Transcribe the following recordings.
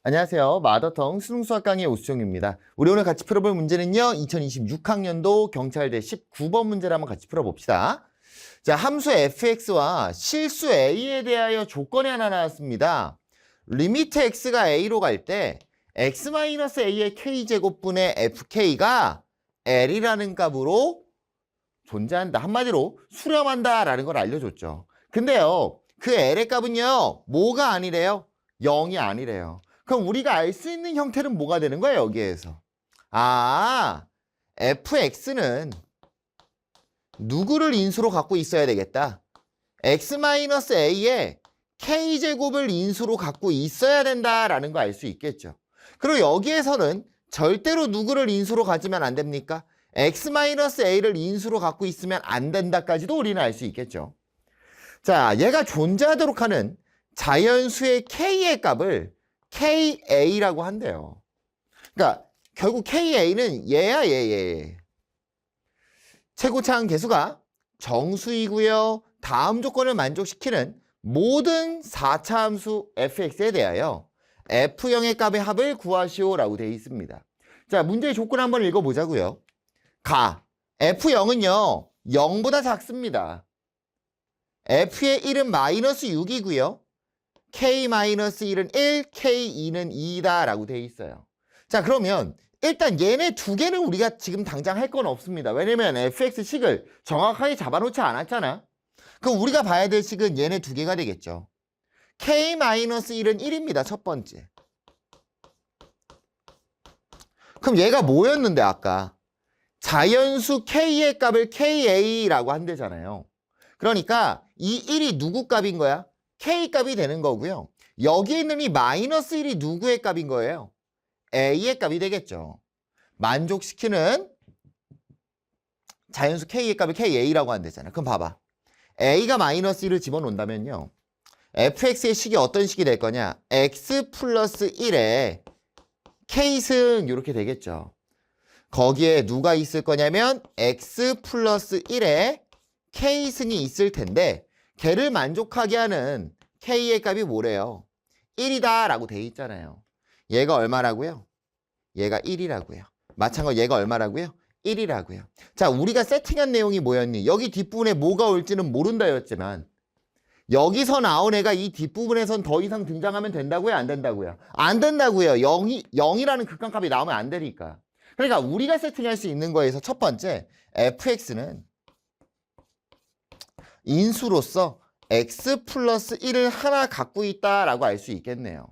안녕하세요. 마더텅 수능수학 강의 오수정입니다. 우리 오늘 같이 풀어볼 문제는요. 2026학년도 경찰대 19번 문제를 한번 같이 풀어봅시다. 자, 함수 fx와 실수 a에 대하여 조건이 하나 나왔습니다. 리미트 x가 a로 갈 때 x-a의 k제곱분의 fk가 l이라는 값으로 존재한다. 한마디로 수렴한다라는 걸 알려줬죠. 근데요, 그 l의 값은요, 뭐가 아니래요? 0이 아니래요. 그럼 우리가 알 수 있는 형태는 뭐가 되는 거야, 여기에서? fx는 누구를 인수로 갖고 있어야 되겠다. x-a에 k제곱을 인수로 갖고 있어야 된다라는 거 알 수 있겠죠. 그리고 여기에서는 절대로 누구를 인수로 가지면 안 됩니까? x-a를 인수로 갖고 있으면 안 된다까지도 우리는 알 수 있겠죠. 자, 얘가 존재하도록 하는 자연수의 k의 값을 KA라고 한대요. 그러니까 결국 KA는 얘야, 얘. 최고차항 계수가 정수이고요. 다음 조건을 만족시키는 모든 4차 함수 fx에 대하여 f0의 값의 합을 구하시오라고 되어 있습니다. 자, 문제의 조건 한번 읽어보자고요. f0은요. 0보다 작습니다. f의 1은 마이너스 6이고요. k-1은 1, k2는 2다 라고 되어 있어요. 자, 그러면 일단 얘네 두 개는 우리가 지금 당장 할 건 없습니다. 왜냐면 fx식을 정확하게 잡아놓지 않았잖아. 그럼 우리가 봐야 될 식은 얘네 두 개가 되겠죠. k-1은 1입니다. 첫 번째. 그럼 얘가 뭐였는데 아까? 자연수 k의 값을 ka라고 한대잖아요. 그러니까 이 1이 누구 값인 거야? k 값이 되는 거고요. 여기에 있는 이 마이너스 1이 누구의 값인 거예요? a의 값이 되겠죠. 만족시키는 자연수 k의 값을 ka라고 한대잖아요. 그럼 봐봐. a가 마이너스 1을 집어넣는다면요. fx의 식이 어떤 식이 될 거냐? x 플러스 1에 k승 이렇게 되겠죠. 거기에 누가 있을 거냐면 x 플러스 1에 k승이 있을 텐데 걔를 만족하게 하는 k의 값이 뭐래요? 1이다 라고 돼 있잖아요. 얘가 얼마라고요? 얘가 1이라고요. 마찬가지로 얘가 얼마라고요? 1이라고요. 자, 우리가 세팅한 내용이 뭐였니? 여기 뒷부분에 뭐가 올지는 모른다였지만 여기서 나온 애가 이 뒷부분에선 더 이상 등장하면 된다고요? 안 된다고요? 안 된다고요. 0이라는 극한값이 나오면 안 되니까. 그러니까 우리가 세팅할 수 있는 거에서 첫 번째 fx는 인수로서 x 플러스 1을 하나 갖고 있다라고 알 수 있겠네요.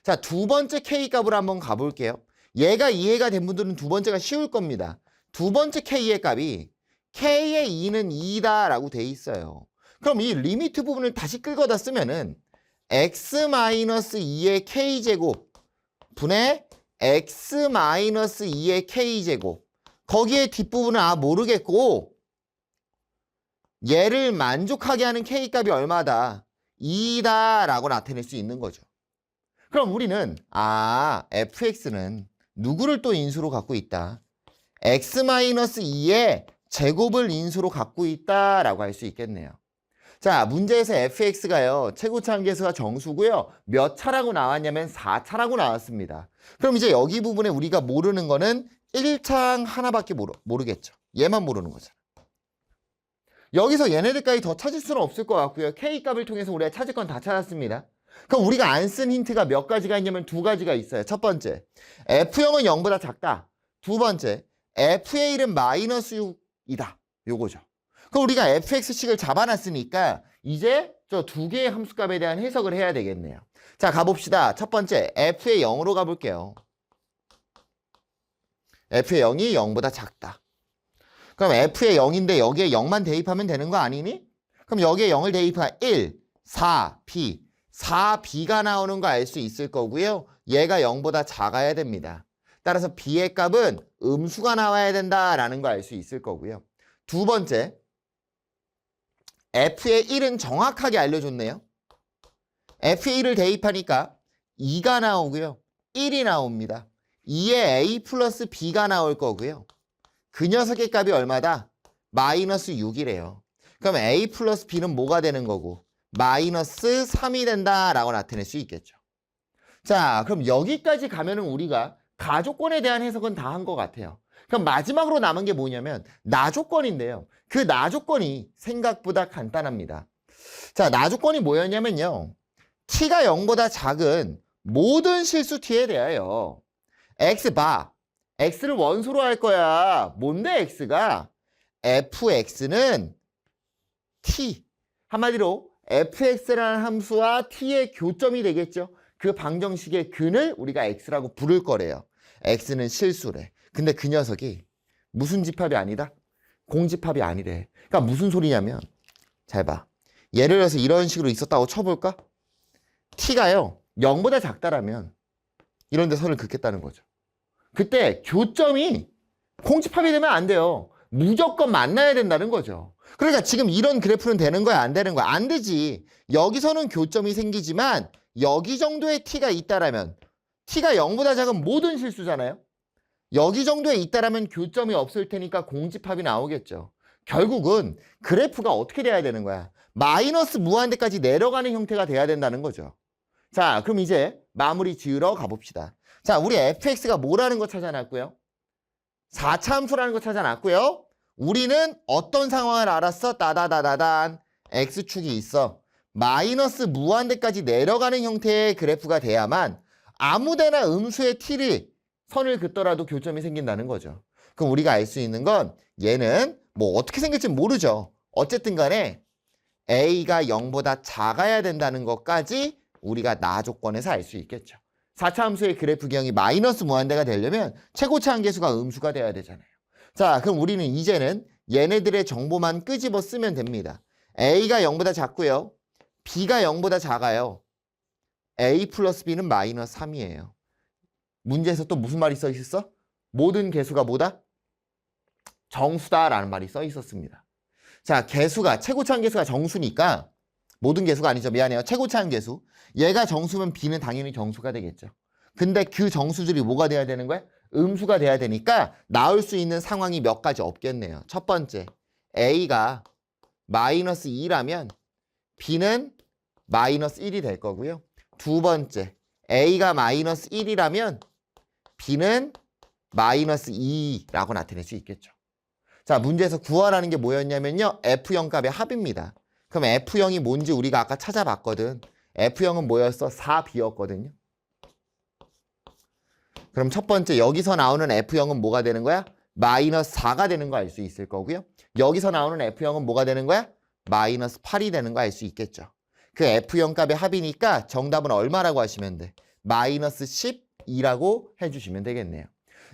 자, 두 번째 k 값으로 한번 가볼게요. 얘가 이해가 된 분들은 두 번째가 쉬울 겁니다. 두 번째 k의 값이 k의 2는 2다라고 돼 있어요. 그럼 이 리미트 부분을 다시 끌어다 쓰면은 x-2의 k제곱 분의 x-2의 k제곱 거기에 뒷부분은 모르겠고 얘를 만족하게 하는 k값이 얼마다? 2다 라고 나타낼 수 있는 거죠. 그럼 우리는 fx는 누구를 또 인수로 갖고 있다? x-2의 제곱을 인수로 갖고 있다 라고 할 수 있겠네요. 자, 문제에서 fx가요. 최고차항 계수가 정수고요. 몇 차라고 나왔냐면 4차라고 나왔습니다. 그럼 이제 여기 부분에 우리가 모르는 거는 1차항 하나밖에 모르겠죠. 얘만 모르는 거죠. 여기서 얘네들까지 더 찾을 수는 없을 것 같고요. K값을 통해서 우리가 찾을 건 다 찾았습니다. 그럼 우리가 안 쓴 힌트가 몇 가지가 있냐면 두 가지가 있어요. 첫 번째, F0은 0보다 작다. 두 번째, F의 1은 마이너스 6이다. 요거죠. 그럼 우리가 fx식을 잡아놨으니까 이제 저 두 개의 함수값에 대한 해석을 해야 되겠네요. 자, 가봅시다. 첫 번째, F의 0으로 가볼게요. F의 0이 0보다 작다. 그럼 f의 0인데 여기에 0만 대입하면 되는 거 아니니? 그럼 여기에 0을 대입하면 1, 4, b. 4b가 나오는 거 알 수 있을 거고요. 얘가 0보다 작아야 됩니다. 따라서 b의 값은 음수가 나와야 된다라는 거 알 수 있을 거고요. 두 번째, f의 1은 정확하게 알려줬네요. f의 1을 대입하니까 2가 나오고요. 1이 나옵니다. 2에 a 플러스 b가 나올 거고요. 그 녀석의 값이 얼마다? 마이너스 6이래요. 그럼 a 플러스 b는 뭐가 되는 거고? 마이너스 3이 된다라고 나타낼 수 있겠죠. 자, 그럼 여기까지 가면은 우리가 가조건에 대한 해석은 다 한 것 같아요. 그럼 마지막으로 남은 게 뭐냐면 나조건인데요. 그 나조건이 생각보다 간단합니다. 자, 나조건이 뭐였냐면요. t가 0보다 작은 모든 실수 t에 대하여 x 봐. x를 원소로 할 거야. 뭔데 x가? fx는 t. 한마디로 fx라는 함수와 t의 교점이 되겠죠. 그 방정식의 근을 우리가 x라고 부를 거래요. x는 실수래. 근데 그 녀석이 무슨 집합이 아니다? 공집합이 아니래. 그러니까 무슨 소리냐면 잘 봐. 예를 들어서 이런 식으로 있었다고 쳐볼까? t가요 0보다 작다라면 이런 데 선을 긋겠다는 거죠. 그때 교점이 공집합이 되면 안 돼요. 무조건 만나야 된다는 거죠. 그러니까 지금 이런 그래프는 되는 거야, 안 되는 거야? 안 되지. 여기서는 교점이 생기지만 여기 정도의 t가 있다라면 t가 0보다 작은 모든 실수잖아요. 여기 정도에 있다라면 교점이 없을 테니까 공집합이 나오겠죠. 결국은 그래프가 어떻게 돼야 되는 거야? 마이너스 무한대까지 내려가는 형태가 돼야 된다는 거죠. 자, 그럼 이제 마무리 지으러 가봅시다. 자, 우리 fx가 뭐라는 거 찾아놨고요. 4차 함수라는 거 찾아놨고요. 우리는 어떤 상황을 알았어? 따다다다단 x축이 있어. 마이너스 무한대까지 내려가는 형태의 그래프가 돼야만 아무데나 음수의 t를 선을 긋더라도 교점이 생긴다는 거죠. 그럼 우리가 알 수 있는 건 얘는 뭐 어떻게 생길지 모르죠. 어쨌든 간에 a가 0보다 작아야 된다는 것까지 우리가 나 조건에서 알 수 있겠죠. 4차 함수의 그래프 기형이 마이너스 무한대가 되려면 최고차 한계수가 음수가 돼야 되잖아요. 자, 그럼 우리는 이제는 얘네들의 정보만 끄집어 쓰면 됩니다. a가 0보다 작고요. b가 0보다 작아요. a 플러스 b는 마이너스 3이에요. 문제에서 또 무슨 말이 써 있었어? 모든 개수가 뭐다? 정수다라는 말이 써 있었습니다. 자, 개수가 최고차 한계수가 정수니까 모든 개수가 아니죠. 미안해요. 최고차 한계수. 얘가 정수면 b는 당연히 정수가 되겠죠. 근데 그 정수들이 뭐가 돼야 되는 거야? 음수가 돼야 되니까 나올 수 있는 상황이 몇 가지 없겠네요. 첫 번째, a가 마이너스 2라면 b는 마이너스 1이 될 거고요. 두 번째, a가 마이너스 1이라면 b는 마이너스 2라고 나타낼 수 있겠죠. 자, 문제에서 구하라는 게 뭐였냐면요. F형 값의 합입니다. 그럼 F형이 뭔지 우리가 아까 찾아봤거든. F형은 뭐였어? 4B였거든요. 그럼 첫 번째 여기서 나오는 F형은 뭐가 되는 거야? 마이너스 4가 되는 거 알 수 있을 거고요. 여기서 나오는 F형은 뭐가 되는 거야? 마이너스 8이 되는 거 알 수 있겠죠. 그 F형 값의 합이니까 정답은 얼마라고 하시면 돼? 마이너스 12라고 해주시면 되겠네요.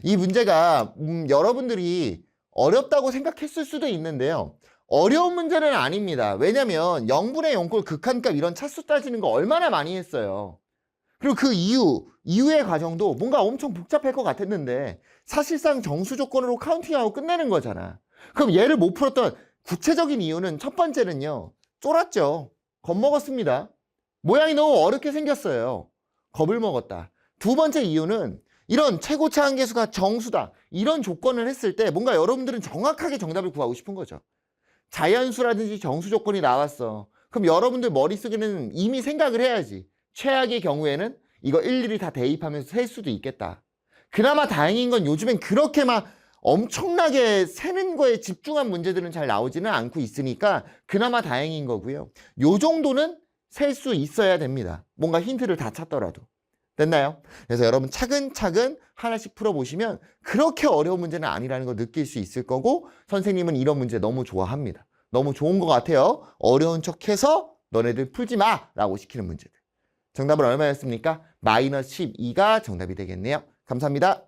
이 문제가 여러분들이 어렵다고 생각했을 수도 있는데요. 어려운 문제는 아닙니다. 왜냐면 0분의 0꼴 극한값 이런 차수 따지는 거 얼마나 많이 했어요. 그리고 그 이후의 과정도 뭔가 엄청 복잡할 것 같았는데 사실상 정수 조건으로 카운팅하고 끝내는 거잖아. 그럼 얘를 못 풀었던 구체적인 이유는 첫 번째는요. 쫄았죠. 겁먹었습니다. 모양이 너무 어렵게 생겼어요. 겁을 먹었다. 두 번째 이유는 이런 최고차 한계수가 정수다. 이런 조건을 했을 때 뭔가 여러분들은 정확하게 정답을 구하고 싶은 거죠. 자연수라든지 정수 조건이 나왔어. 그럼 여러분들 머릿속에는 이미 생각을 해야지. 최악의 경우에는 이거 일일이 다 대입하면서 셀 수도 있겠다. 그나마 다행인 건 요즘엔 그렇게 막 엄청나게 세는 거에 집중한 문제들은 잘 나오지는 않고 있으니까 그나마 다행인 거고요. 요 정도는 셀 수 있어야 됩니다. 뭔가 힌트를 다 찾더라도. 됐나요? 그래서 여러분 차근차근 하나씩 풀어보시면 그렇게 어려운 문제는 아니라는 걸 느낄 수 있을 거고 선생님은 이런 문제 너무 좋아합니다. 너무 좋은 것 같아요. 어려운 척해서 너네들 풀지 마! 라고 시키는 문제들. 정답은 얼마였습니까? 마이너스 12가 정답이 되겠네요. 감사합니다.